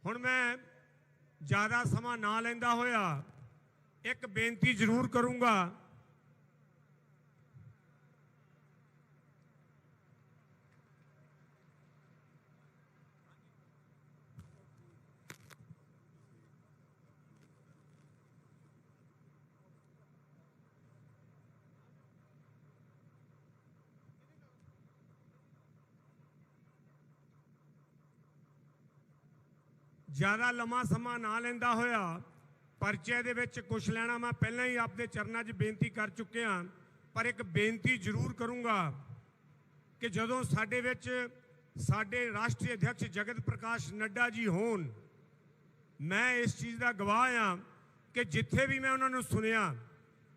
हुण मैं ज़्यादा समा ना लैंदा होया एक बेनती जरूर करूँगा। ज़्यादा लम्मा समा ना लैंदा होया परचे दे विच कुछ लैना मैं पहले ही आपके चरणों 'च बेनती कर चुके हाँ, पर एक बेनती जरूर करूँगा कि जदों साडे विच साडे राष्ट्रीय अध्यक्ष जगत प्रकाश नड्डा जी होन, मैं इस चीज़ का गवाह हाँ कि जिथे भी मैं उन्होंने सुनिया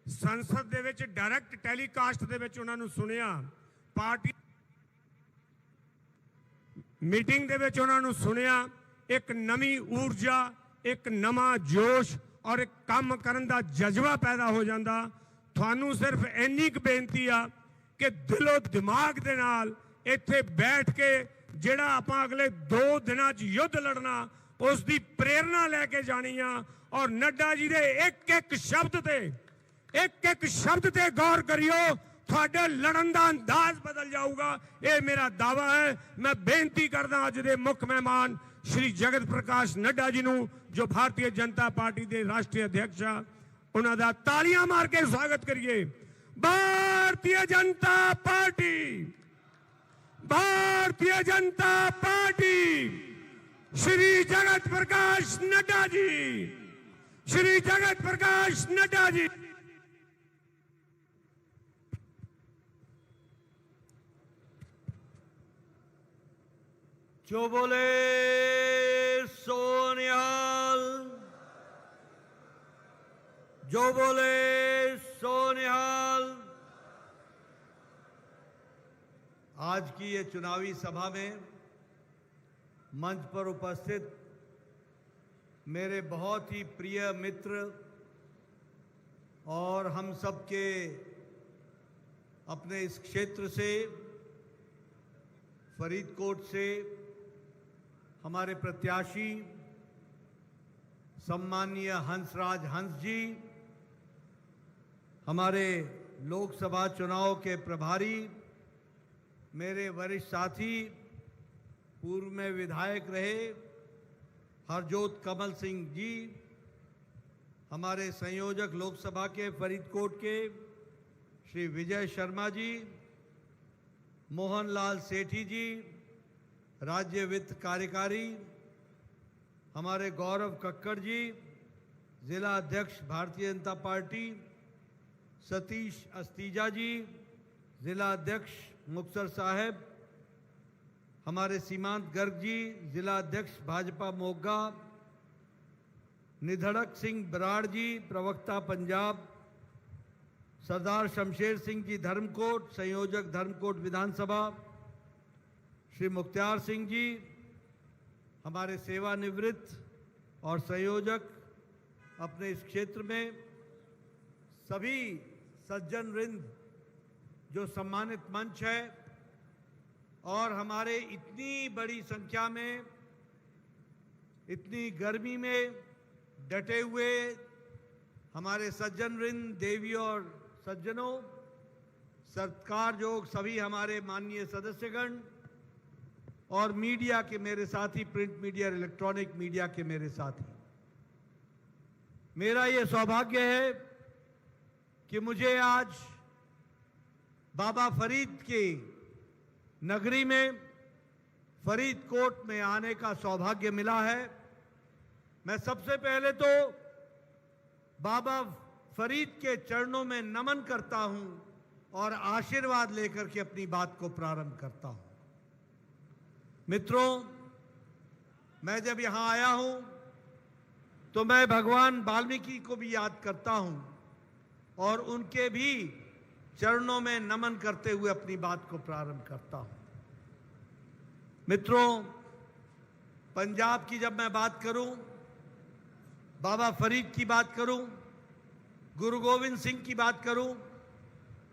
संसद दे विच डायरैक्ट टैलीकास्ट दे विच उन्होंने सुनिया, पार्टी मीटिंग दे विच उन्होंने सुनिया, एक नवी ऊर्जा एक नवा जोश और एक काम करन दा जज्बा पैदा हो जाता। थानू सिर्फ इन्नी क बेनती आ कि दिलो दिमाग दे नाल इत्थे बैठ के जिहड़ा आपां अगले 2 दिनां च युद्ध लड़ना उस दी प्रेरणा लैके जानी आ और नड्डा जी दे एक एक शब्द ते गौर करियो, थोड़े लड़न का अंदाज बदल जाऊगा। ये मेरा दावा है। मैं बेनती करदा अज दे मुख मेहमान श्री जगत प्रकाश नड्डा जी नूं जो भारतीय जनता पार्टी के राष्ट्रीय अध्यक्ष आ, उन्हां दा तालियां मार के स्वागत करिए। Bharatiya Janata party, Bharatiya Janata party, Shri Jagat Prakash Nadda ji, Shri Jagat Prakash Nadda ji. जो बोले सोनिहाल, जो बोले सोनिहाल। आज की ये चुनावी सभा में मंच पर उपस्थित मेरे बहुत ही प्रिय मित्र और हम सबके अपने इस क्षेत्र से फरीदकोट से हमारे प्रत्याशी सम्माननीय हंसराज हंस जी, हमारे लोकसभा चुनाव के प्रभारी मेरे वरिष्ठ साथी पूर्व में विधायक रहे हरजोत कमल सिंह जी, हमारे संयोजक लोकसभा के फरीदकोट के श्री विजय शर्मा जी, मोहनलाल सेठी जी, राज्य वित्त कार्यकारी हमारे गौरव कक्कड़ जी, जिला अध्यक्ष भारतीय जनता पार्टी सतीश अस्तीजा जी, जिला अध्यक्ष मुक्तसर साहब, हमारे सीमांत गर्ग जी, जिला अध्यक्ष भाजपा मोगा, निधड़क सिंह बराड़ जी, प्रवक्ता पंजाब, सरदार शमशेर सिंह जी धर्मकोट, संयोजक धर्मकोट विधानसभा, श्री मुख्तार सिंह जी, हमारे सेवानिवृत्त और संयोजक अपने इस क्षेत्र में, सभी सज्जन वृंद जो सम्मानित मंच है और हमारे इतनी बड़ी संख्या में इतनी गर्मी में डटे हुए हमारे सज्जन वृंद, देवी और सज्जनों, सत्कारयोग सभी हमारे माननीय सदस्यगण और मीडिया के मेरे साथी, प्रिंट मीडिया और इलेक्ट्रॉनिक मीडिया के मेरे साथी, मेरा ये सौभाग्य है कि मुझे आज बाबा फरीद की नगरी में फरीदकोट में आने का सौभाग्य मिला है। मैं सबसे पहले तो बाबा फरीद के चरणों में नमन करता हूं और आशीर्वाद लेकर के अपनी बात को प्रारंभ करता हूं। मित्रों, मैं जब यहां आया हूं तो मैं भगवान वाल्मीकि को भी याद करता हूं और उनके भी चरणों में नमन करते हुए अपनी बात को प्रारंभ करता हूं। मित्रों, पंजाब की जब मैं बात करूं, बाबा फरीद की बात करूं, गुरु गोविंद सिंह की बात करूं,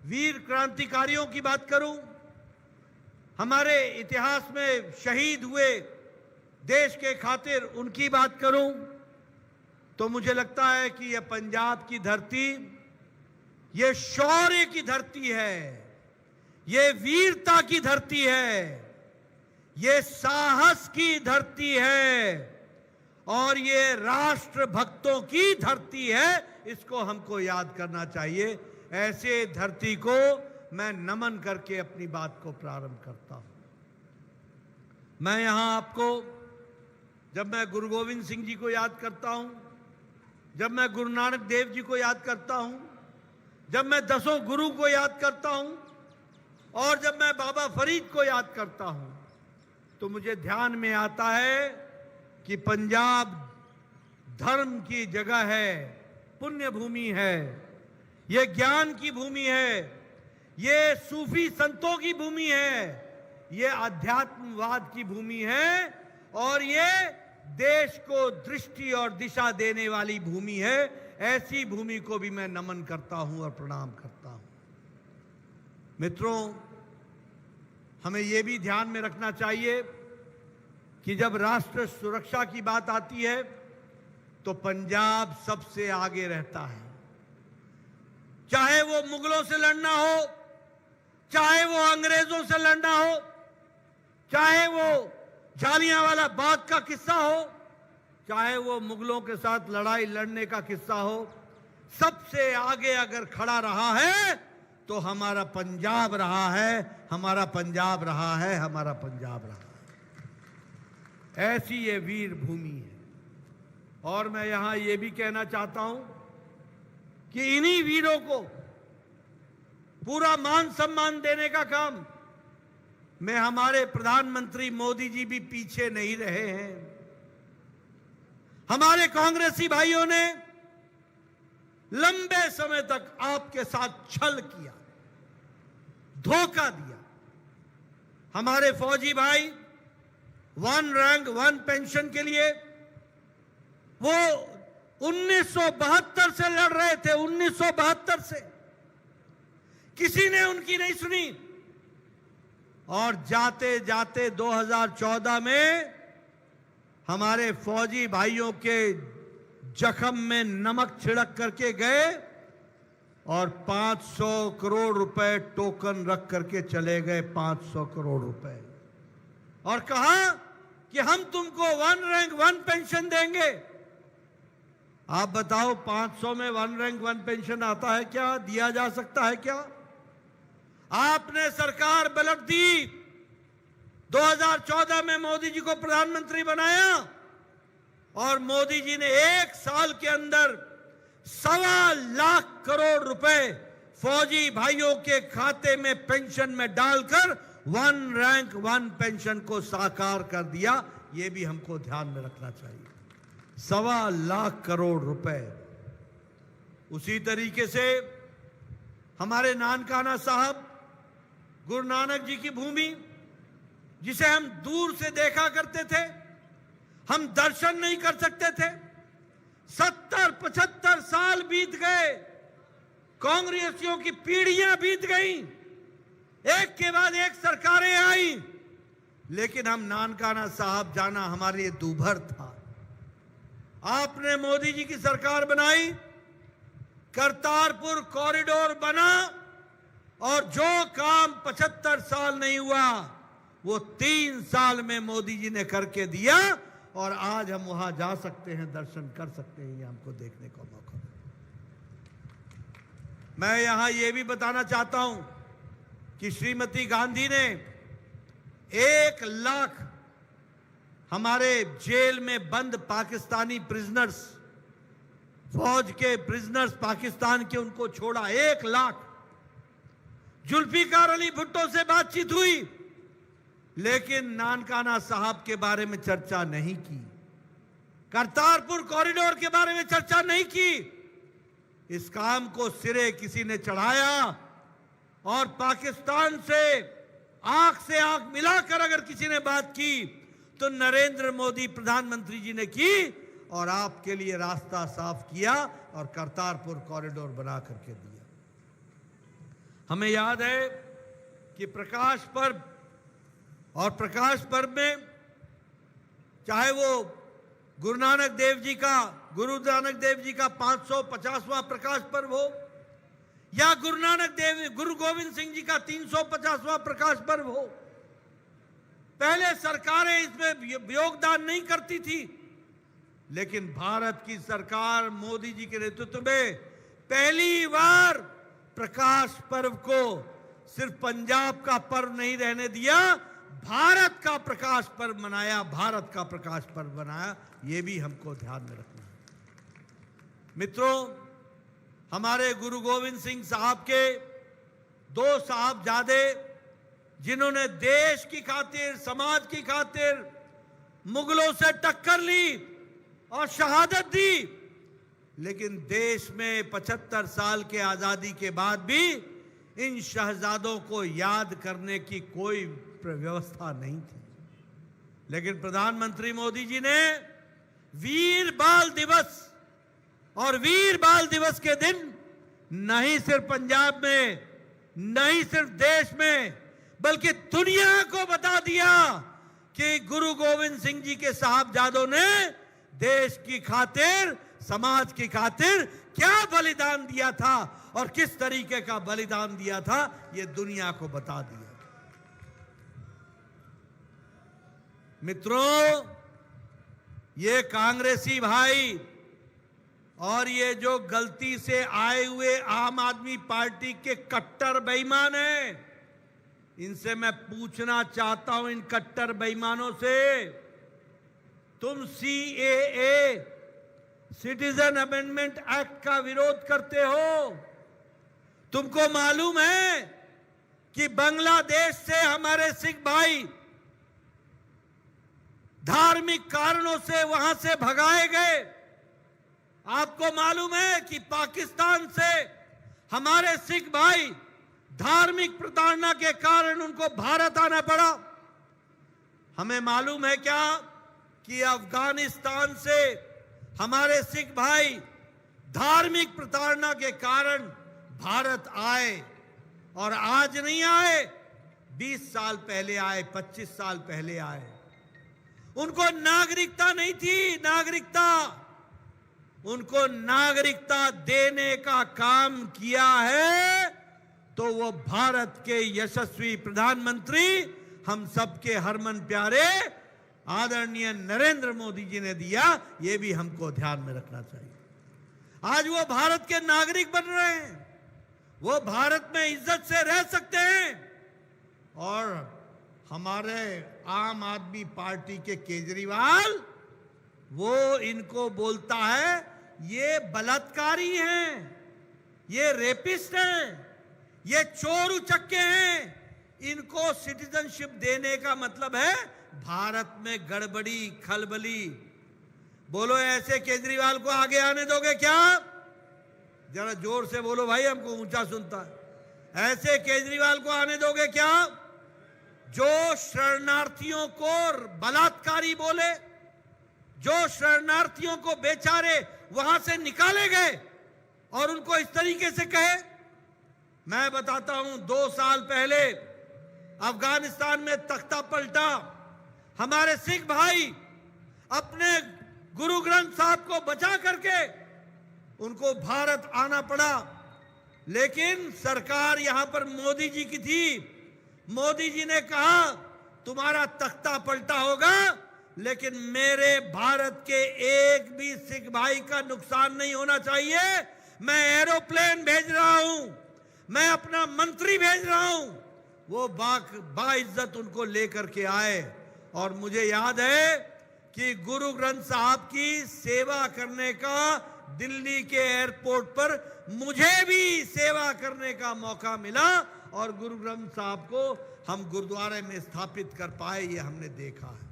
वीर क्रांतिकारियों की बात करूं, हमारे इतिहास में शहीद हुए देश के खातिर उनकी बात करूं तो मुझे लगता है कि यह पंजाब की धरती ये शौर्य की धरती है, ये वीरता की धरती है, ये साहस की धरती है और ये राष्ट्र भक्तों की धरती है। इसको हमको याद करना चाहिए। ऐसे धरती को मैं नमन करके अपनी बात को प्रारंभ करता हूं। मैं यहां आपको, जब मैं गुरु गोविंद सिंह जी को याद करता हूं, जब मैं गुरु नानक देव जी को याद करता हूं, जब मैं 10 गुरु को याद करता हूं और जब मैं बाबा फरीद को याद करता हूं, तो मुझे ध्यान में आता है कि पंजाब धर्म की जगह है, पुण्य भूमि है, ये ज्ञान की भूमि है, ये सूफी संतों की भूमि है, ये आध्यात्मवाद की भूमि है और ये देश को दृष्टि और दिशा देने वाली भूमि है। ऐसी भूमि को भी मैं नमन करता हूं और प्रणाम करता हूं। मित्रों, हमें यह भी ध्यान में रखना चाहिए कि जब राष्ट्र सुरक्षा की बात आती है तो पंजाब सबसे आगे रहता है। चाहे वो मुगलों से लड़ना हो, चाहे वो अंग्रेजों से लड़ना हो, चाहे वो जालियांवाला बाग का किस्सा हो, चाहे वो मुगलों के साथ लड़ाई लड़ने का किस्सा हो, सबसे आगे अगर खड़ा रहा है तो हमारा पंजाब रहा है, हमारा पंजाब रहा है, हमारा पंजाब रहा है। ऐसी ये वीर भूमि है। और मैं यहां ये भी कहना चाहता हूं कि इन्हीं वीरों को पूरा मान सम्मान देने का काम में हमारे प्रधानमंत्री मोदी जी भी पीछे नहीं रहे हैं। हमारे कांग्रेसी भाइयों ने लंबे समय तक आपके साथ छल किया, धोखा दिया। हमारे फौजी भाई 1 रैंक 1 पेंशन के लिए वो 1972 से लड़ रहे थे, 1972 से किसी ने उनकी नहीं सुनी। और जाते जाते 2014 में हमारे फौजी भाइयों के जख्म में नमक छिड़क करके गए और 500 करोड़ रुपए टोकन रख करके चले गए, 500 करोड़ रुपए, और कहा कि हम तुमको 1 रैंक 1 पेंशन देंगे। आप बताओ 500 में 1 रैंक 1 पेंशन आता है क्या? दिया जा सकता है क्या? आपने सरकार पलट दी, 2014 में मोदी जी को प्रधानमंत्री बनाया और मोदी जी ने 1 साल के अंदर 1.25 लाख करोड़ रुपए फौजी भाइयों के खाते में पेंशन में डालकर 1 रैंक 1 पेंशन को साकार कर दिया। यह भी हमको ध्यान में रखना चाहिए। 1.25 लाख करोड़ रुपए। उसी तरीके से हमारे नानकाना साहब, गुरु नानक जी की भूमि, जिसे हम दूर से देखा करते थे, हम दर्शन नहीं कर सकते थे। 70-75 साल बीत गए, कांग्रेसियों की पीढ़ियां बीत गईं, एक के बाद एक सरकारें आई, लेकिन हम नानकाना साहब जाना हमारे लिए दूभर था। आपने मोदी जी की सरकार बनाई, करतारपुर कॉरिडोर बना और जो काम 75 साल नहीं हुआ वो 3 साल में मोदी जी ने करके दिया और आज हम वहां जा सकते हैं, दर्शन कर सकते हैं। ये हमको देखने का मौका है। मैं यहां ये भी बताना चाहता हूं कि श्रीमती गांधी ने 1 लाख हमारे जेल में बंद पाकिस्तानी प्रिजनर्स, फौज के प्रिजनर्स पाकिस्तान के, उनको छोड़ा। 1 लाख। जुल्फिकार अली भुट्टो से बातचीत हुई, लेकिन नानकाना साहब के बारे में चर्चा नहीं की, करतारपुर कॉरिडोर के बारे में चर्चा नहीं की। इस काम को सिरे किसी ने चढ़ाया और पाकिस्तान से आंख मिलाकर अगर किसी ने बात की तो नरेंद्र मोदी प्रधानमंत्री जी ने की और आपके लिए रास्ता साफ किया और करतारपुर कॉरिडोर बना करके दिया। हमें याद है कि प्रकाश पर्व में चाहे वो गुरु नानक देव जी का 550वां प्रकाश पर्व हो, या गुरु गोविंद सिंह जी का 350वां प्रकाश पर्व हो। पहले सरकारें इसमें योगदान नहीं करती थी, लेकिन भारत की सरकार मोदी जी के नेतृत्व में पहली बार प्रकाश पर्व को सिर्फ पंजाब का पर्व नहीं रहने दिया, भारत का प्रकाश पर्व मनाया, भारत का प्रकाश पर्व बनाया। ये भी हमको ध्यान में रखना है। मित्रों, हमारे गुरु गोविंद सिंह साहब के 2 साहबजादे जिन्होंने देश की खातिर, समाज की खातिर मुगलों से टक्कर ली और शहादत दी, लेकिन देश में 75 साल के आजादी के बाद भी इन शहजादों को याद करने की कोई व्यवस्था नहीं थी। लेकिन प्रधानमंत्री मोदी जी ने वीर बाल दिवस, और वीर बाल दिवस के दिन नहीं सिर्फ पंजाब में, नहीं सिर्फ देश में, बल्कि दुनिया को बता दिया कि गुरु गोविंद सिंह जी के साहबजादों ने देश की खातिर, समाज की खातिर क्या बलिदान दिया था और किस तरीके का बलिदान दिया था, ये दुनिया को बता दिया। मित्रों, ये कांग्रेसी भाई और ये जो गलती से आए हुए आम आदमी पार्टी के कट्टर बेईमान हैं, इनसे मैं पूछना चाहता हूं, इन कट्टर बेईमानों से, तुम CAA सिटीजन अमेंडमेंट एक्ट का विरोध करते हो, तुमको मालूम है कि बांग्लादेश से हमारे सिख भाई धार्मिक कारणों से वहां से भगाए गए? आपको मालूम है कि पाकिस्तान से हमारे सिख भाई धार्मिक प्रताड़ना के कारण उनको भारत आना पड़ा? हमें मालूम है क्या कि अफगानिस्तान से हमारे सिख भाई धार्मिक प्रताड़ना के कारण भारत आए, और आज नहीं आए, 20 साल पहले आए, 25 साल पहले आए। उनको नागरिकता नहीं थी, उनको नागरिकता देने का काम किया है तो वो भारत के यशस्वी प्रधानमंत्री, हम सबके हरमन प्यारे आदरणीय नरेंद्र मोदी जी ने दिया। ये भी हमको ध्यान में रखना चाहिए। आज वो भारत के नागरिक बन रहे हैं, वो भारत में इज्जत से रह सकते हैं, और हमारे आम आदमी पार्टी के केजरीवाल, वो इनको बोलता है ये बलात्कारी हैं, ये रेपिस्ट हैं, ये चोर उचक्के हैं। इनको सिटीजनशिप देने का मतलब है भारत में गड़बड़ी, खलबली। बोलो, ऐसे केजरीवाल को आगे आने दोगे क्या? जरा जोर से बोलो भाई, हमको ऊंचा सुनता है। ऐसे केजरीवाल को आने दोगे क्या, जो शरणार्थियों को बलात्कारी बोले, जो शरणार्थियों को बेचारे वहां से निकाले गए और उनको इस तरीके से कहे? मैं बताता हूं, 2 साल पहले अफगानिस्तान में तख्ता पलटा, हमारे सिख भाई अपने गुरु ग्रंथ साहब को बचा करके उनको भारत आना पड़ा। लेकिन सरकार यहां पर मोदी जी की थी। मोदी जी ने कहा तुम्हारा तख्ता पलटा होगा, लेकिन मेरे भारत के एक भी सिख भाई का नुकसान नहीं होना चाहिए। मैं एरोप्लेन भेज रहा हूं, मैं अपना मंत्री भेज रहा हूं। वो बाइज्जत उनको लेकर के आए, और मुझे याद है कि गुरु ग्रंथ साहब की सेवा करने का दिल्ली के एयरपोर्ट पर मुझे भी सेवा करने का मौका मिला, और गुरु ग्रंथ साहब को हम गुरुद्वारे में स्थापित कर पाए। ये हमने देखा है,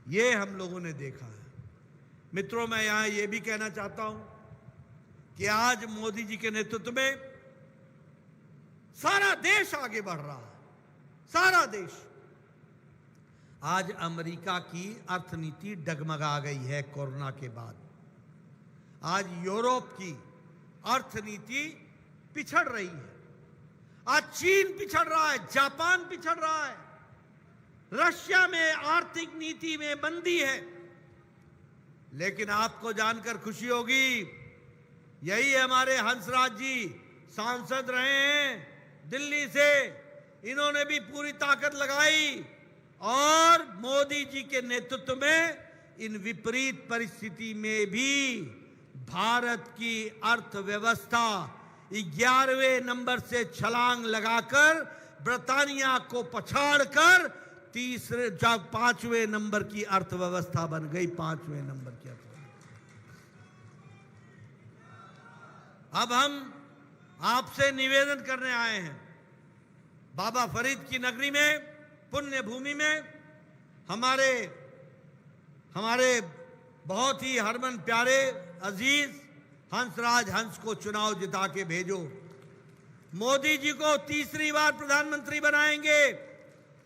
ये हम लोगों ने देखा है। मित्रों, मैं यहां ये भी कहना चाहता हूं कि आज मोदी जी के नेतृत्व में सारा देश आगे बढ़ रहा है, सारा देश। आज अमेरिका की अर्थनीति डगमगा गई है कोरोना के बाद। आज यूरोप की अर्थनीति पिछड़ रही है। आज चीन पिछड़ रहा है, जापान पिछड़ रहा है, रशिया में आर्थिक नीति में मंदी है। लेकिन आपको जानकर खुशी होगी, यही हमारे हंसराज जी सांसद रहे हैं दिल्ली से, इन्होंने भी पूरी ताकत लगाई और मोदी जी के नेतृत्व में इन विपरीत परिस्थिति में भी भारत की अर्थव्यवस्था 11वें नंबर से छलांग लगाकर ब्रिटानिया को पछाड़कर 5वें नंबर की अर्थव्यवस्था बन गई। 5वें नंबर की अर्थव्यवस्था। अब हम आपसे निवेदन करने आए हैं, बाबा फरीद की नगरी में, पुण्य भूमि में हमारे बहुत ही हरमन प्यारे अजीज हंसराज हंस को चुनाव जिता के भेजो। मोदी जी को तीसरी बार प्रधानमंत्री बनाएंगे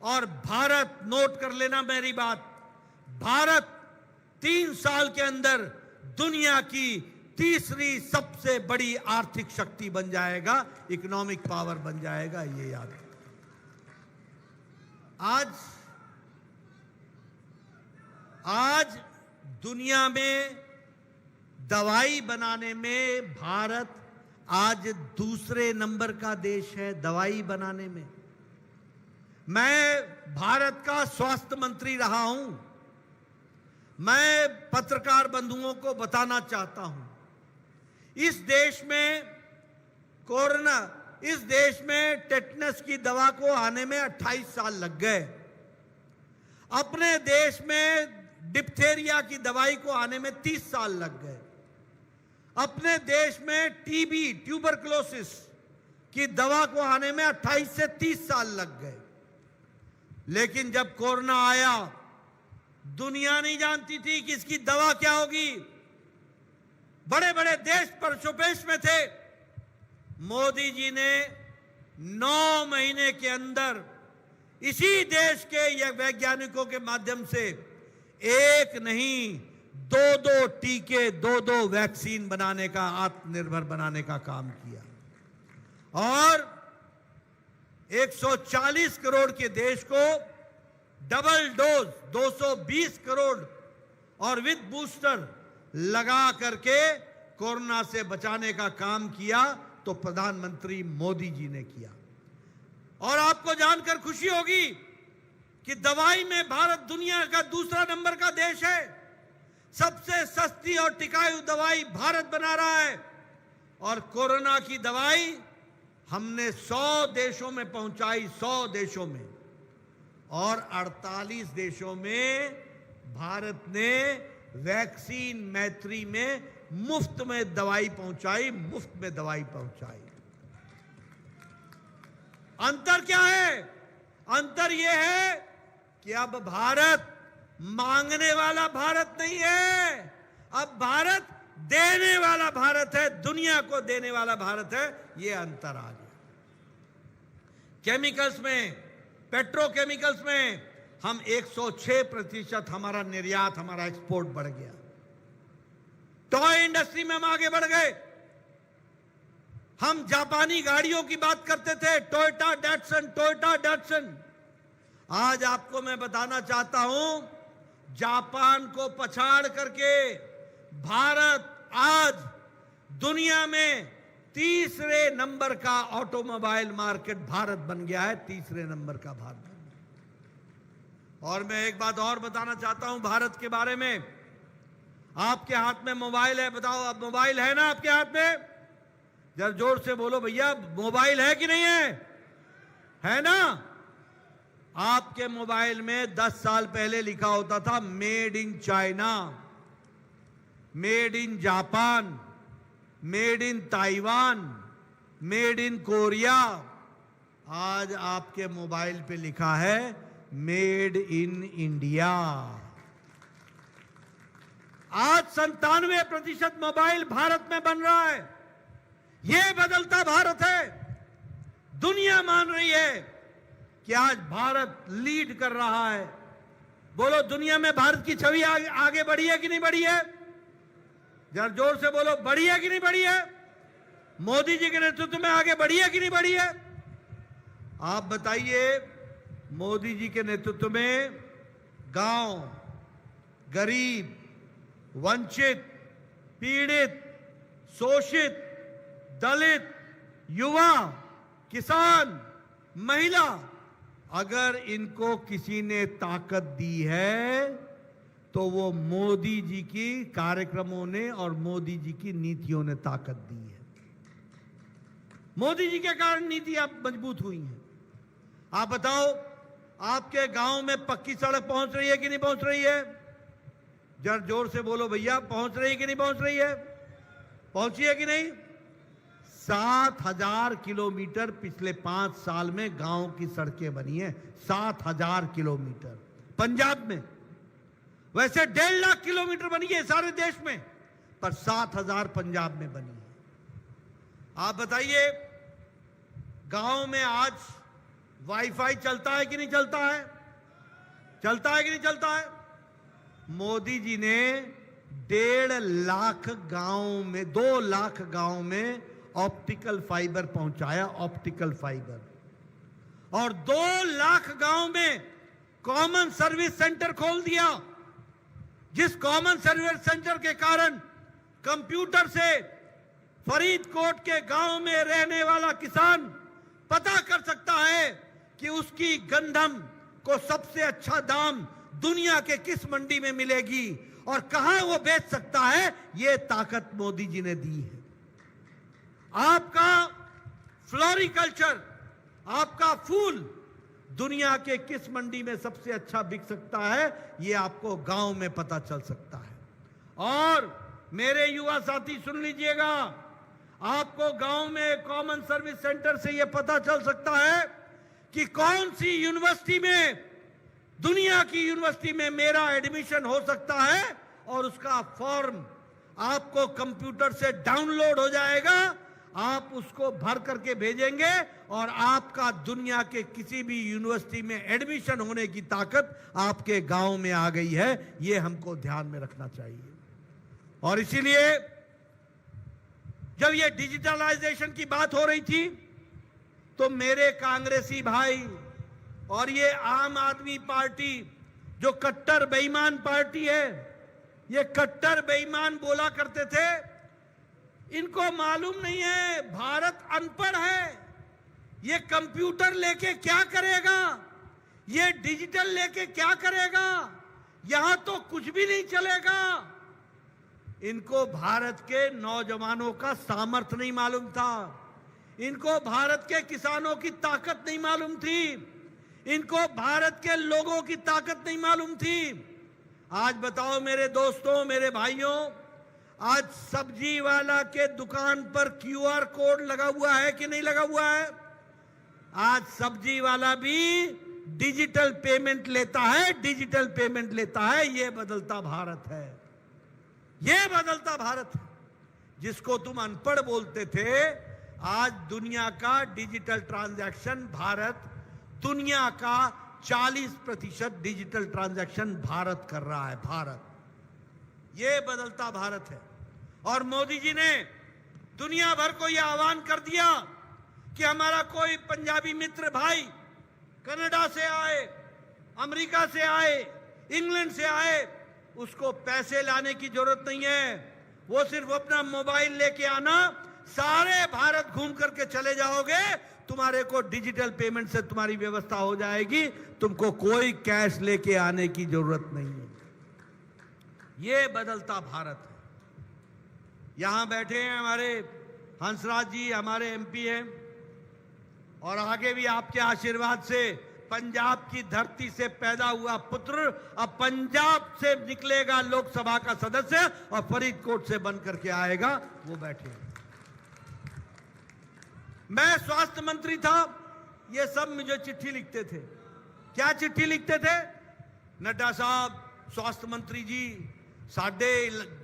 और भारत, नोट कर लेना मेरी बात, भारत 3 साल के अंदर दुनिया की तीसरी सबसे बड़ी आर्थिक शक्ति बन जाएगा, इकोनॉमिक पावर बन जाएगा, ये याद रखो। आज दुनिया में दवाई बनाने में भारत आज दूसरे नंबर का देश है। दवाई बनाने में मैं भारत का स्वास्थ्य मंत्री रहा हूं। मैं पत्रकार बंधुओं को बताना चाहता हूं, इस देश में टेटनस की दवा को आने में 28 साल लग गए। अपने देश में डिप्थेरिया की दवाई को आने में 30 साल लग गए। अपने देश में टीबी, ट्यूबरकुलोसिस की दवा को आने में 28 से 30 साल लग गए। लेकिन जब कोरोना आया, दुनिया नहीं जानती थी कि इसकी दवा क्या होगी। बड़े बड़े देश परशुपेश में थे। मोदी जी ने 9 महीने के अंदर इसी देश के वैज्ञानिकों के माध्यम से एक नहीं 2 टीके, 2 वैक्सीन बनाने का, आत्मनिर्भर बनाने का काम किया। और 140 करोड़ के देश को डबल डोज 220 करोड़ और विद बूस्टर लगा करके कोरोना से बचाने का काम किया, तो प्रधानमंत्री मोदी जी ने किया। और आपको जानकर खुशी होगी कि दवाई में भारत दुनिया का दूसरा नंबर का देश है। सबसे सस्ती और टिकाऊ दवाई भारत बना रहा है। और कोरोना की दवाई हमने 100 देशों में पहुंचाई, 100 देशों में, और 48 देशों में भारत ने वैक्सीन मैत्री में मुफ्त में दवाई पहुंचाई, मुफ्त में दवाई पहुंचाई। अंतर क्या है? अंतर यह है कि अब भारत मांगने वाला भारत नहीं है, अब भारत देने वाला भारत है, दुनिया को देने वाला भारत है। यह अंतर आ गया। केमिकल्स में, पेट्रोकेमिकल्स में हम 106% हमारा निर्यात, हमारा एक्सपोर्ट बढ़ गया। टॉय इंडस्ट्री में हम आगे बढ़ गए। हम जापानी गाड़ियों की बात करते थे, टोयोटा डैटसन। आज आपको मैं बताना चाहता हूं, जापान को पछाड़ करके भारत आज दुनिया में तीसरे नंबर का ऑटोमोबाइल मार्केट भारत बन गया है। तीसरे नंबर का भारत बन गया। और मैं एक बात और बताना चाहता हूं भारत के बारे में। आपके हाथ में मोबाइल है, बताओ अब मोबाइल है ना आपके हाथ में? जरा जोर से बोलो भैया, मोबाइल है कि नहीं है ना? आपके मोबाइल में 10 साल पहले लिखा होता था made in China, made in Japan, made in Taiwan, made in Korea. आज आपके मोबाइल पे लिखा है मेड इन इंडिया। आज 97% मोबाइल भारत में बन रहा है। यह बदलता भारत है। दुनिया मान रही है कि आज भारत लीड कर रहा है। बोलो, दुनिया में भारत की छवि आगे बढ़ी है कि नहीं बढ़ी है? जरा जोर से बोलो, बढ़ी है कि नहीं बढ़ी है? मोदी जी के नेतृत्व में आगे बढ़ी है कि नहीं बढ़ी है? आप बताइए, मोदी जी के नेतृत्व में गांव, गरीब, वंचित, पीड़ित, शोषित, दलित, युवा, किसान, महिला, अगर इनको किसी ने ताकत दी है तो वो मोदी जी की कार्यक्रमों ने और मोदी जी की नीतियों ने ताकत दी है। मोदी जी के कारण नीतियां मजबूत हुई हैं। आप बताओ, आपके गांव में पक्की सड़क पहुंच रही है कि नहीं पहुंच रही है? जरा जोर से बोलो भैया, पहुंच रही है कि नहीं पहुंच रही है? पहुंची है कि नहीं? 7,000 किलोमीटर पिछले 5 साल में गांव की सड़कें बनी हैं। 7,000 किलोमीटर पंजाब में, वैसे 1.5 लाख किलोमीटर बनी है सारे देश में, पर 7,000 पंजाब में बनी है। आप बताइए, गांव में आज वाईफाई चलता है कि नहीं चलता है? चलता है कि नहीं चलता है? मोदी जी ने 1.5 लाख गांव में, 2 लाख गांव में ऑप्टिकल फाइबर पहुंचाया, ऑप्टिकल फाइबर, और 2 लाख गांव में कॉमन सर्विस सेंटर खोल दिया, जिस कॉमन सर्विस सेंटर के कारण कंप्यूटर से फरीदकोट के गांव में रहने वाला किसान पता कर सकता है कि उसकी गंधम को सबसे अच्छा दाम दुनिया के किस मंडी में मिलेगी और कहां वो बेच सकता है। ये ताकत मोदी जी ने दी है। आपका फ्लोरिकल्चर, आपका फूल दुनिया के किस मंडी में सबसे अच्छा बिक सकता है, ये आपको गांव में पता चल सकता है। और मेरे युवा साथी सुन लीजिएगा, आपको गांव में कॉमन सर्विस सेंटर से यह पता चल सकता है कि कौन सी यूनिवर्सिटी में, दुनिया की यूनिवर्सिटी में मेरा एडमिशन हो सकता है, और उसका फॉर्म आपको कंप्यूटर से डाउनलोड हो जाएगा। आप उसको भर करके भेजेंगे और आपका दुनिया के किसी भी यूनिवर्सिटी में एडमिशन होने की ताकत आपके गांव में आ गई है। यह हमको ध्यान में रखना चाहिए। और इसीलिए जब यह डिजिटलाइजेशन की बात हो रही थी तो मेरे कांग्रेसी भाई और ये आम आदमी पार्टी जो कट्टर बेईमान पार्टी है, ये कट्टर बेईमान बोला करते थे, इनको मालूम नहीं है भारत अनपढ़ है, ये कंप्यूटर लेके क्या करेगा, ये डिजिटल लेके क्या करेगा, यहां तो कुछ भी नहीं चलेगा। इनको भारत के नौजवानों का सामर्थ्य नहीं मालूम था, इनको भारत के किसानों की ताकत नहीं मालूम थी, इनको भारत के लोगों की ताकत नहीं मालूम थी। आज बताओ मेरे दोस्तों, मेरे भाइयों, आज सब्जी वाला के दुकान पर क्यूआर कोड लगा हुआ है कि नहीं लगा हुआ है? आज सब्जी वाला भी डिजिटल पेमेंट लेता है, डिजिटल पेमेंट लेता है। यह बदलता भारत है, यह बदलता भारत है। जिसको तुम अनपढ़ बोलते थे, आज दुनिया का डिजिटल ट्रांजैक्शन भारत, दुनिया का 40% डिजिटल ट्रांजैक्शन भारत कर रहा है। भारत, यह बदलता भारत है। और मोदी जी ने दुनिया भर को यह आह्वान कर दिया कि हमारा कोई पंजाबी मित्र भाई कनाडा से आए, अमेरिका से आए, इंग्लैंड से आए, उसको पैसे लाने की जरूरत नहीं है। वो सिर्फ अपना मोबाइल लेके आना, सारे भारत घूम करके चले जाओगे, तुम्हारे को डिजिटल पेमेंट से तुम्हारी व्यवस्था हो जाएगी, तुमको कोई कैश लेके आने की जरूरत नहीं है। ये बदलता भारत है। यहां बैठे हैं हमारे हंसराज जी, हमारे एमपी हैं, और आगे भी आपके आशीर्वाद से पंजाब की धरती से पैदा हुआ पुत्र अब पंजाब से निकलेगा लोकसभा का सदस्य और फरीदकोट से बन करके आएगा। वो बैठे हैं। मैं स्वास्थ्य मंत्री था, ये सब मुझे चिट्ठी लिखते थे। क्या चिट्ठी लिखते थे? नड्डा साहब, स्वास्थ्य मंत्री जी, साडे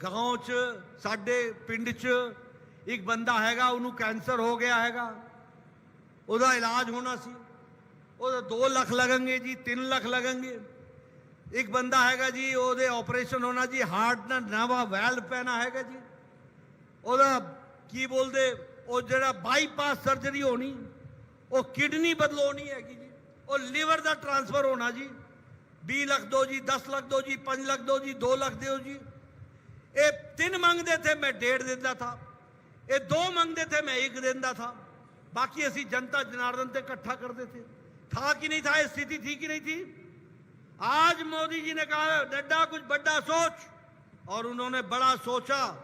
गांव च, साडे पिंड च एक बंदा हैगा, उन्होंने कैंसर हो गया हैगा, ਉਹਦਾ इलाज होना सी, ਉਹਦਾ 2 ਲੱਖ लगेंगे जी, 3 ਲੱਖ लगेंगे। एक बंदा हैगा जी, ਉਹਦੇ ऑपरेशन होना जी, हार्ट ना नवा वैल्व पैना हैगा जी, ਉਹਦਾ की बोलते, ਉਹ ਜਿਹੜਾ बाईपास सर्जरी होनी, वो किडनी बदलोनी हैगी जी। और लिवर का ट्रांसफर होना जी, 20 लाख दो जी, 10 लाख दो जी, 5 लाख दो जी, 2 लाख दो जी। ये 3 मंगते थे, मैं 1.5 देता था। ये 2 मंगते थे, मैं 1 देता था। बाकी असी जनता जनार्दन से इकट्ठा करते थे। था कि नहीं था, स्थिति थी कि नहीं थी? आज मोदी जी ने कहा नड्डा कुछ बड़ा सोच, और उन्होंने बड़ा सोचा।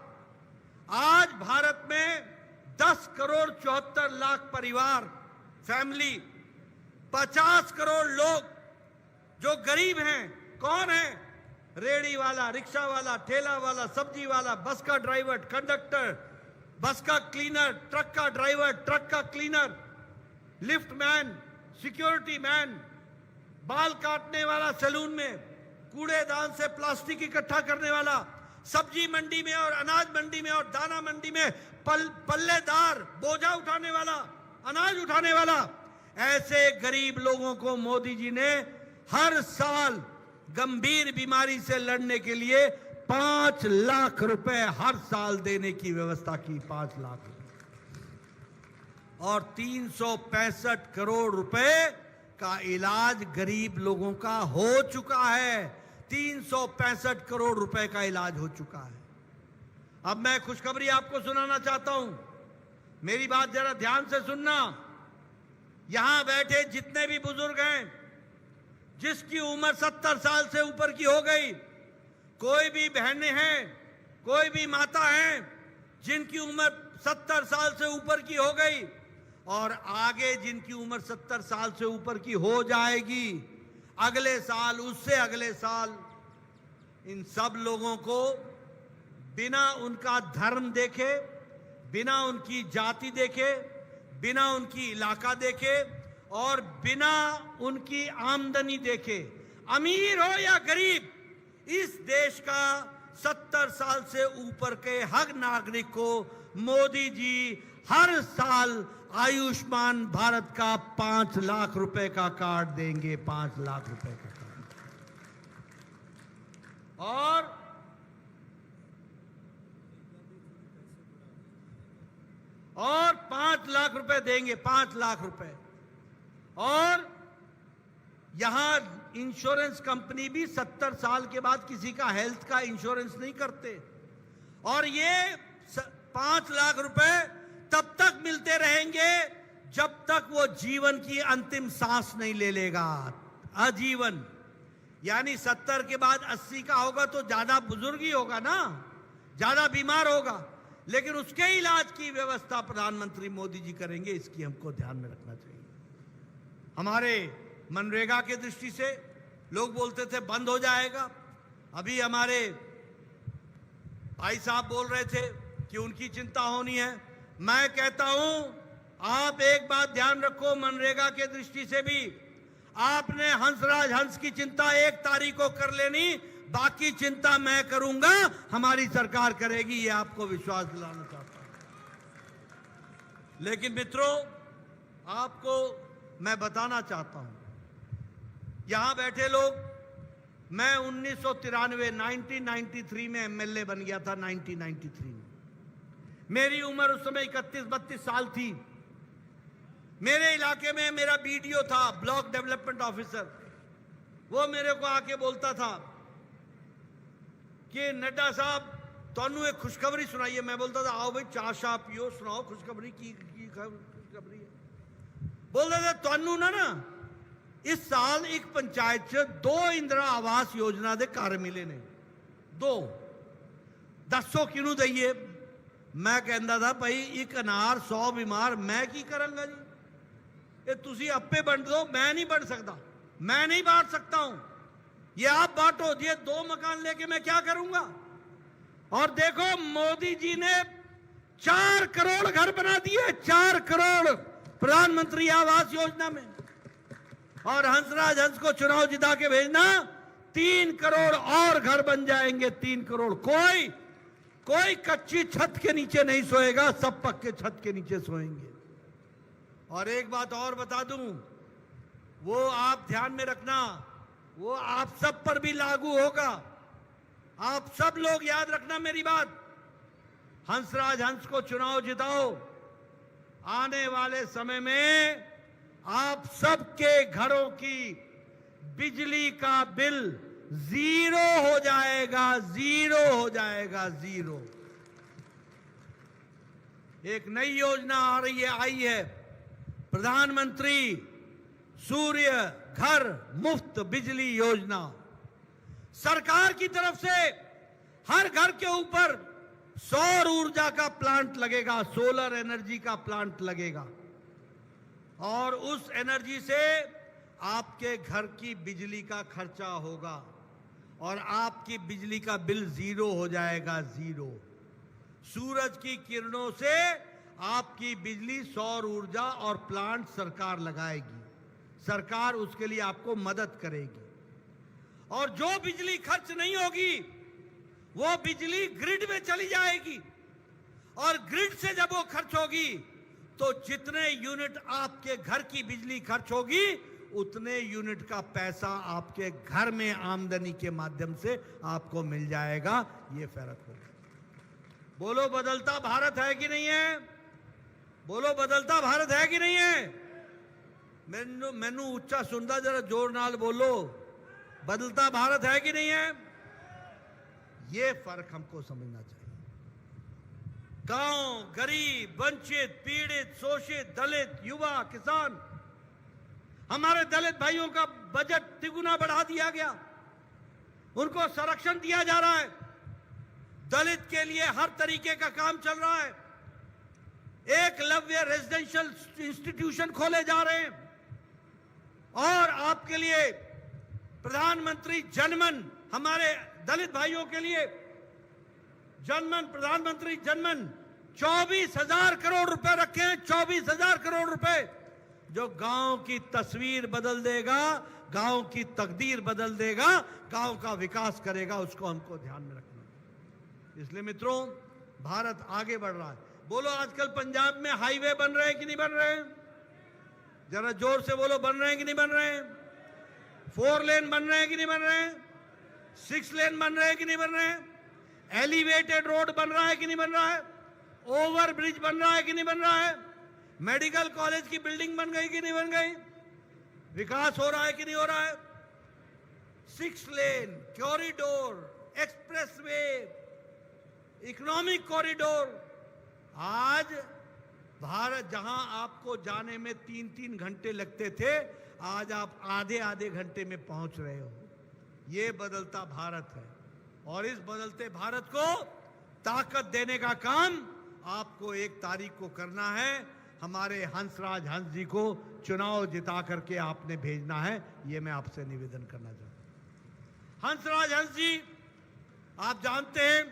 आज भारत में 10 करोड़ 74 लाख परिवार, फैमिली, 50 करोड़ लोग जो गरीब हैं। कौन है? रेड़ी वाला, रिक्शा वाला, ठेला वाला, सब्जी वाला, बस का ड्राइवर, कंडक्टर, बस का क्लीनर, ट्रक का ड्राइवर, ट्रक का cleaner, lift man, security man, बाल काटने वाला सैलून में, कूड़ेदान से प्लास्टिक इकट्ठा करने वाला, सब्जी मंडी में और अनाज मंडी में और दाना मंडी में पल्लेदार बोझा उठाने वाला, अनाज उठाने वाला, ऐसे गरीब लोगों को मोदी जी ने हर साल गंभीर बीमारी से लड़ने के लिए 5 लाख रुपए हर साल देने की व्यवस्था की। 5 लाख और 365 करोड़ रुपए का इलाज गरीब लोगों का हो चुका है। 365 करोड़ रुपए का इलाज हो चुका है। अब मैं खुशखबरी आपको सुनाना चाहता हूं, मेरी बात जरा ध्यान से सुनना। यहां बैठे जितने भी बुजुर्ग हैं, जिसकी उम्र 70 साल से ऊपर की हो गई, कोई भी बहनें हैं, कोई भी माता हैं जिनकी उम्र 70 साल से ऊपर की हो गई, और आगे जिनकी उम्र 70 साल से ऊपर की हो जाएगी, अगले साल, उससे अगले साल, इन सब लोगों को बिना उनका धर्म देखे, बिना उनकी जाति देखे, बिना उनकी इलाका देखे और बिना उनकी आमदनी देखे, अमीर हो या गरीब, इस देश का 70 साल से ऊपर के हर नागरिक को मोदी जी हर साल आयुष्मान भारत का 5 लाख रुपए का कार्ड देंगे। 5 लाख रुपए का कार्ड, और 5 लाख रुपए देंगे। 5 लाख रुपए। और यहां इंश्योरेंस कंपनी भी 70 साल के बाद किसी का हेल्थ का इंश्योरेंस नहीं करते, और ये 5 लाख रुपए तब तक मिलते रहेंगे जब तक वो जीवन की अंतिम सांस नहीं ले लेगा। आजीवन, यानी 70 के बाद 80 का होगा तो ज्यादा बुजुर्ग ही होगा ना, ज्यादा बीमार होगा, लेकिन उसके इलाज की व्यवस्था प्रधानमंत्री मोदी जी करेंगे। इसकी हमको ध्यान में रखना चाहिए। हमारे मनरेगा के दृष्टि से लोग बोलते थे बंद हो जाएगा। अभी हमारे भाई साहब बोल रहे थे कि उनकी चिंता होनी है। मैं कहता हूं, आप एक बात ध्यान रखो, मनरेगा के दृष्टि से भी आपने हंसराज हंस की चिंता 1 तारीख को कर लेनी, बाकी चिंता मैं करूंगा, हमारी सरकार करेगी, ये आपको विश्वास दिलाना चाहता हूं। लेकिन मित्रों, आपको मैं बताना चाहता हूं, यहां बैठे लोग, मैं 1993 में एमएलए बन गया था। 1993 में मेरी उम्र उस समय 31-32 साल थी। मेरे इलाके में मेरा बीडीओ था, ब्लॉक डेवलपमेंट ऑफिसर। वो मेरे को आके बोलता था कि नड्डा साहब तुहानू एक खुशखबरी सुनाइए। मैं बोलता था आओ भाई चाह शाह पियो, सुनाओ खुशखबरी की खुशखबरी है। बोलता था तुहानू ना इस साल एक पंचायत च 2 इंदिरा आवास योजना दे घर मिले ने। 2 दसो किनू दईए। मैं कहता था भाई एक अनार 100 बीमार, मैं की करांगा जी, ये तुसी आपे बंट दो, मैं नहीं बंट सकता, मैं नहीं बांट सकता हूं, ये आप बांटो। ये 2 मकान लेके मैं क्या करूंगा? और देखो मोदी जी ने 4 करोड़ घर बना दिए। 4 करोड़ प्रधानमंत्री आवास योजना में। और हंसराज हंस को चुनाव जिता के भेजना, 3 करोड़ और घर बन जाएंगे। 3 करोड़। कोई कच्ची छत के नीचे नहीं सोएगा, सब पक्के छत के नीचे सोएंगे। और एक बात और बता दूं, वो आप ध्यान में रखना, वो आप सब पर भी लागू होगा। आप सब लोग याद रखना मेरी बात। हंसराज हंस को चुनाव जिताओ, आने वाले समय में आप सबके घरों की बिजली का बिल जीरो हो जाएगा, जीरो हो जाएगा, जीरो। एक नई योजना आई है, प्रधानमंत्री सूर्य घर मुफ्त बिजली योजना। सरकार की तरफ से हर घर के ऊपर सौर ऊर्जा का प्लांट लगेगा, सोलर एनर्जी का प्लांट लगेगा, और उस एनर्जी से आपके घर की बिजली का खर्चा होगा और आपकी बिजली का बिल जीरो हो जाएगा, जीरो। सूरज की किरणों से आपकी बिजली सौर ऊर्जा और प्लांट सरकार लगाएगी, सरकार उसके लिए आपको मदद करेगी। और जो बिजली खर्च नहीं होगी वो बिजली ग्रिड में चली जाएगी, और ग्रिड से जब वो खर्च होगी तो जितने यूनिट आपके घर की बिजली खर्च होगी उतने यूनिट का पैसा आपके घर में आमदनी के माध्यम से आपको मिल जाएगा। ये फर्क होगा। बोलो बदलता भारत है कि नहीं है? बोलो बदलता भारत है कि नहीं है? मैनू उच्चा सुनता, जरा जोर नाल बोलो, बदलता भारत है कि नहीं है? ये फर्क हमको समझना चाहिए। गांव, गरीब, वंचित, पीड़ित, शोषित, दलित, युवा, किसान, हमारे दलित भाइयों का बजट तिगुना बढ़ा दिया गया, उनको संरक्षण दिया जा रहा है, दलित के लिए हर तरीके का काम चल रहा है, एकलव्य रेजिडेंशियल इंस्टीट्यूशन खोले जा रहे हैं, और आपके लिए प्रधानमंत्री जनमन, हमारे दलित भाइयों के लिए जनमन, प्रधानमंत्री जनमन 24,000 करोड़ रुपए रखे हैं, 24,000 करोड़ रुपए, जो गांव की तस्वीर बदल देगा, गांव की तकदीर बदल देगा, गांव का विकास करेगा। उसको हमको ध्यान में रखना है। इसलिए मित्रों, भारत आगे बढ़ रहा है। बोलो, आजकल पंजाब में हाईवे बन रहे हैं कि नहीं बन रहे हैं? जरा जोर से बोलो, बन रहे हैं कि नहीं बन रहे हैं? 4 लेन बन रहे हैं कि नहीं बन रहे हैं? 6 लेन बन रहे हैं कि नहीं बन रहे हैं? एलिवेटेड रोड बन रहा है कि नहीं बन रहा है? ओवर ब्रिज बन रहा है कि नहीं बन रहा है? मेडिकल कॉलेज की बिल्डिंग बन गई कि नहीं बन गई? विकास हो रहा है कि नहीं हो रहा है? 6 लेन, कॉरिडोर, एक्सप्रेसवे, इकोनॉमिक कॉरिडोर। आज भारत, जहां आपको जाने में 3-3 घंटे लगते थे, आज आप आधे घंटे में पहुंच रहे हो। ये बदलता भारत है, और इस बदलते भारत को ताकत देने का काम आपको 1 तारीख को करना है। हमारे हंसराज हंस जी को चुनाव जिता करके आपने भेजना है। ये मैं आपसे निवेदन करना चाहता हूं। हंसराज हंस जी, आप जानते हैं,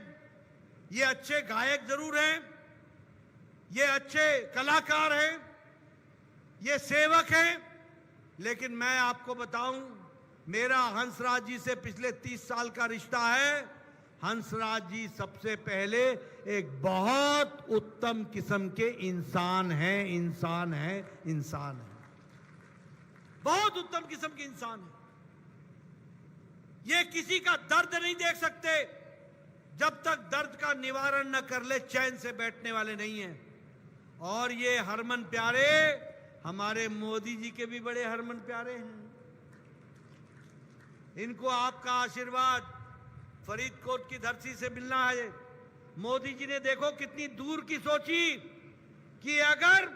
ये अच्छे गायक जरूर हैं, ये अच्छे कलाकार हैं, ये सेवक हैं, लेकिन मैं आपको बताऊं, मेरा हंसराज जी से पिछले 30 साल का रिश्ता है। हंसराज जी सबसे पहले एक बहुत उत्तम किस्म के इंसान हैं, इंसान हैं, इंसान हैं, बहुत उत्तम किस्म के इंसान हैं। ये किसी का दर्द नहीं देख सकते, जब तक दर्द का निवारण न कर ले चैन से बैठने वाले नहीं हैं। और ये हरमन प्यारे, हमारे मोदी जी के भी बड़े हरमन प्यारे हैं। इनको आपका आशीर्वाद फरीदकोट की धरती से मिलना है। मोदी जी ने देखो कितनी दूर की सोची कि अगर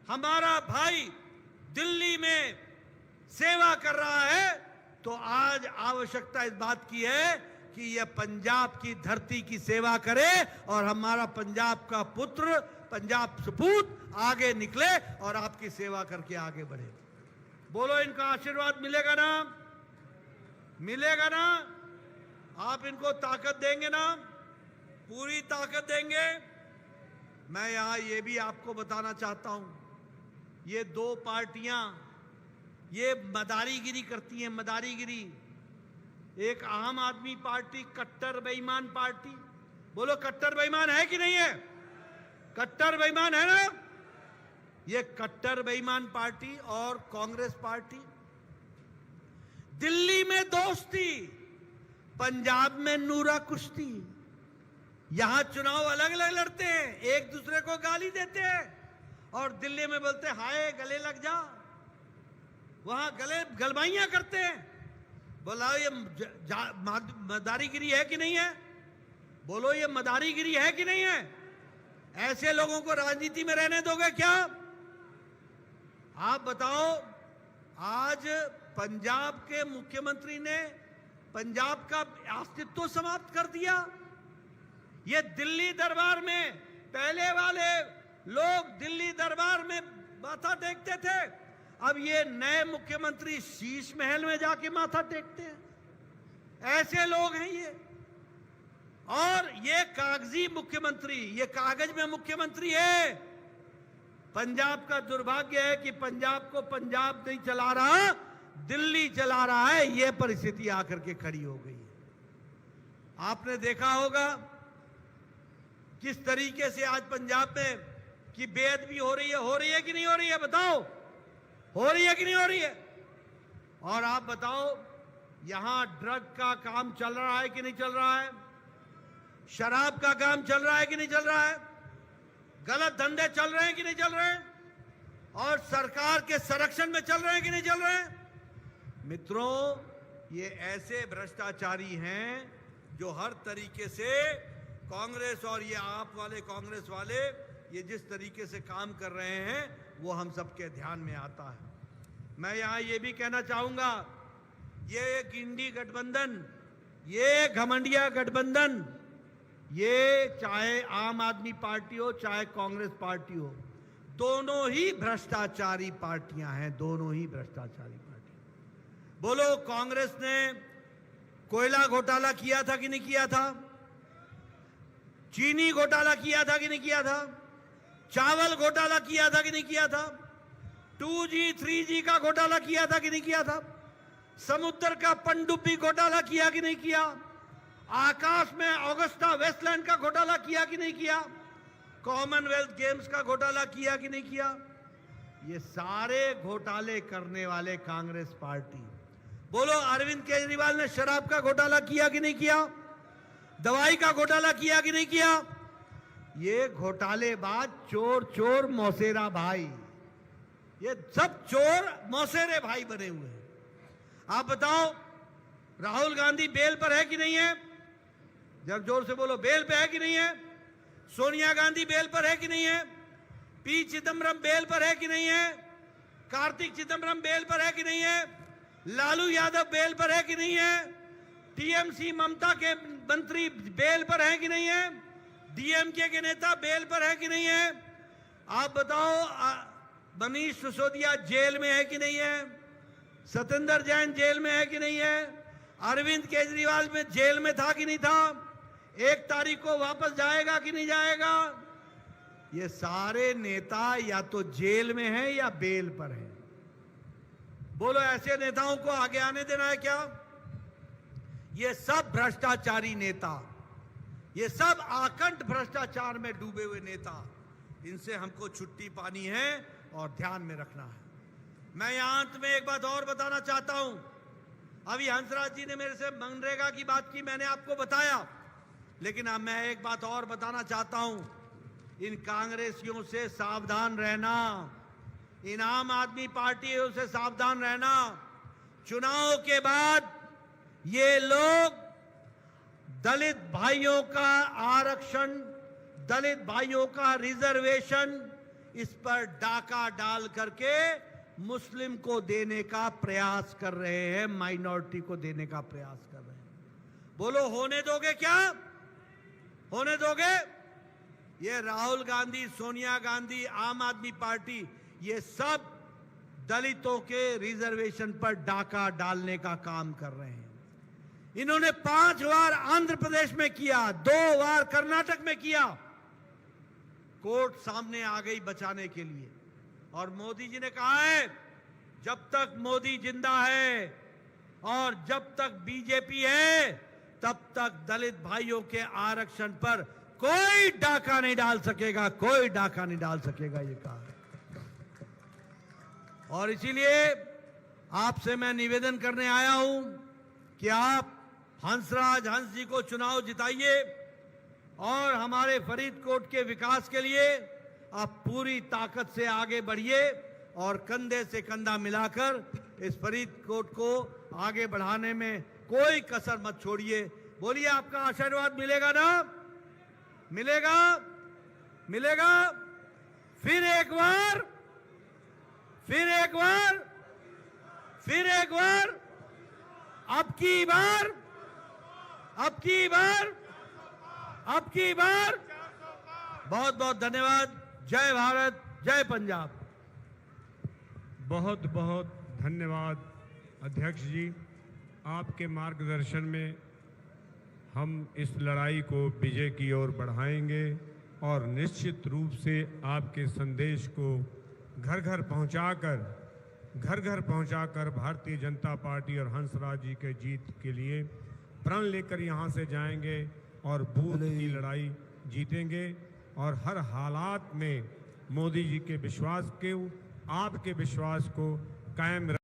हमारा भाई दिल्ली में सेवा कर रहा है तो आज आवश्यकता इस बात की है कि यह पंजाब की धरती की सेवा करे, और हमारा पंजाब का पुत्र, पंजाब सपूत आगे निकले और आपकी सेवा करके आगे बढ़े। बोलो, इनका आशीर्वाद मिलेगा ना? मिलेगा ना? आप इनको ताकत देंगे ना? पूरी ताकत देंगे। मैं यहां ये भी आपको बताना चाहता हूं, ये 2 पार्टियां ये मदारीगिरी करती हैं, मदारीगिरी। एक आम आदमी पार्टी कट्टर बेईमान पार्टी। बोलो, कट्टर बेईमान है कि नहीं है? कट्टर बेईमान है ना? ये कट्टर बेईमान पार्टी और कांग्रेस पार्टी दिल्ली में दोस्ती, पंजाब में नूरा कुश्ती। यहां चुनाव अलग अलग लड़ते हैं, एक दूसरे को गाली देते हैं, और दिल्ली में बोलते हैं हाय गले लग जा, वहां गलमाइयां करते हैं। बोला ये मदारीगिरी है कि नहीं है? बोलो ये मदारीगिरी है कि नहीं है? ऐसे लोगों को राजनीति में रहने दोगे क्या? आप बताओ, आज पंजाब के मुख्यमंत्री ने पंजाब का अस्तित्व समाप्त कर दिया। ये दिल्ली दरबार में पहले वाले लोग दिल्ली दरबार में माथा टेकते थे, अब ये नए मुख्यमंत्री शीश महल में जाके माथा टेकते हैं। ऐसे लोग हैं ये। और ये कागजी मुख्यमंत्री, ये कागज में मुख्यमंत्री है। पंजाब का दुर्भाग्य है कि पंजाब को पंजाब नहीं चला रहा, दिल्ली चला रहा है। ये परिस्थिति आकर के खड़ी हो गई है। आपने देखा होगा किस तरीके से आज पंजाब में की बेअदबी हो रही है कि नहीं हो रही है? बताओ, हो रही है कि नहीं हो रही है? और आप बताओ, यहां ड्रग का काम चल रहा है कि नहीं चल रहा है? शराब का काम चल रहा है कि नहीं चल रहा है? गलत धंधे चल रहे हैं कि नहीं चल रहे हैं? और सरकार के संरक्षण में चल रहे हैं कि नहीं चल रहे हैं? मित्रों, ये ऐसे भ्रष्टाचारी हैं जो हर तरीके से कांग्रेस और ये आप वाले कांग्रेस वाले ये जिस तरीके से काम कर रहे हैं वो हम सबके ध्यान में आता है। मैं यहां ये भी कहना चाहूंगा, ये गिंडी गठबंधन, ये घमंडिया गठबंधन, ये चाहे आम आदमी पार्टी हो चाहे कांग्रेस पार्टी हो, दोनों ही भ्रष्टाचारी पार्टियां हैं, दोनों ही भ्रष्टाचारी पार्टी। बोलो, कांग्रेस ने कोयला घोटाला किया था कि नहीं किया था? चीनी घोटाला किया था कि नहीं किया था? चावल घोटाला किया था कि नहीं किया था? 2G 3G का घोटाला किया था कि नहीं किया था? समुद्र का पनडुब्बी घोटाला किया कि नहीं किया? आकाश में ऑगस्टा वेस्टलैंड का घोटाला किया कि नहीं किया? कॉमनवेल्थ गेम्स का घोटाला किया कि नहीं किया? ये सारे घोटाले करने वाले कांग्रेस पार्टी। बोलो, अरविंद केजरीवाल ने शराब का घोटाला किया कि नहीं किया? दवाई का घोटाला किया कि नहीं किया? ये घोटालेबाज चोर चोर मौसेरा भाई, ये सब चोर मौसेरे भाई बने हुए हैं। आप बताओ, राहुल गांधी बेल पर है कि नहीं है? जब जोर से बोलो, बेल पे है कि नहीं है? सोनिया गांधी बेल पर है कि नहीं है? पी चिदम्बरम बेल पर है कि नहीं है? कार्तिक चिदम्बरम बेल पर है कि नहीं है? लालू यादव बेल पर है कि नहीं है? टीएमसी ममता के मंत्री बेल पर है कि नहीं है? डीएमके के नेता बेल पर है कि नहीं है? आप बताओ, मनीष सिसोदिया जेल में है कि नहीं है? सत्येंद्र जैन जेल में है कि नहीं है? अरविंद केजरीवाल में जेल में था कि नहीं था? 1 तारीख को वापस जाएगा कि नहीं जाएगा? ये सारे नेता या तो जेल में हैं या बेल पर हैं। बोलो, ऐसे नेताओं को आगे आने देना है क्या? ये सब भ्रष्टाचारी नेता, ये सब आकंठ भ्रष्टाचार में डूबे हुए नेता, इनसे हमको छुट्टी पानी है और ध्यान में रखना है। मैं यहां अंत में एक बात और बताना चाहता हूं। अभी हंसराज जी ने मेरे से मनरेगा की बात की, मैंने आपको बताया, लेकिन अब मैं एक बात और बताना चाहता हूं। इन कांग्रेसियों से सावधान रहना, इन आम आदमी पार्टियों से सावधान रहना। चुनाव के बाद ये लोग दलित भाइयों का आरक्षण, दलित भाइयों का रिजर्वेशन, इस पर डाका डाल करके मुस्लिम को देने का प्रयास कर रहे हैं, माइनॉरिटी को देने का प्रयास कर रहे हैं। बोलो, होने दोगे क्या? होने दोगे? ये राहुल गांधी, सोनिया गांधी, आम आदमी पार्टी, ये सब दलितों के रिजर्वेशन पर डाका डालने का काम कर रहे हैं। इन्होंने 5 बार आंध्र प्रदेश में किया, 2 बार कर्नाटक में किया। कोर्ट सामने आ गई बचाने के लिए। और मोदी जी ने कहा है, जब तक मोदी जिंदा है और जब तक बीजेपी है, तब तक दलित भाइयों के आरक्षण पर कोई डाका नहीं डाल सकेगा, कोई डाका नहीं डाल सकेगा, ये कहा। और इसीलिए आपसे मैं निवेदन करने आया हूं कि आप हंसराज हंस जी को चुनाव जिताइए और हमारे फरीदकोट के विकास के लिए आप पूरी ताकत से आगे बढ़िए और कंधे से कंधा मिलाकर इस फरीदकोट को आगे बढ़ाने में कोई कसर मत छोड़िए। बोलिए, आपका आशीर्वाद मिलेगा ना? मिलेगा? मिलेगा? फिर एक बार, फिर एक बार, फिर एक बार, अब की बार, अब की बार, अब की बार। बहुत बहुत धन्यवाद। जय भारत, जय पंजाब। बहुत बहुत धन्यवाद अध्यक्ष जी। आपके मार्गदर्शन में हम इस लड़ाई को विजय की ओर बढ़ाएंगे और निश्चित रूप से आपके संदेश को घर घर पहुंचाकर भारतीय जनता पार्टी और हंसराज जी के जीत के लिए प्रण लेकर यहां से जाएंगे और बूथ की लड़ाई जीतेंगे और हर हालात में मोदी जी के विश्वास के आपके विश्वास को कायम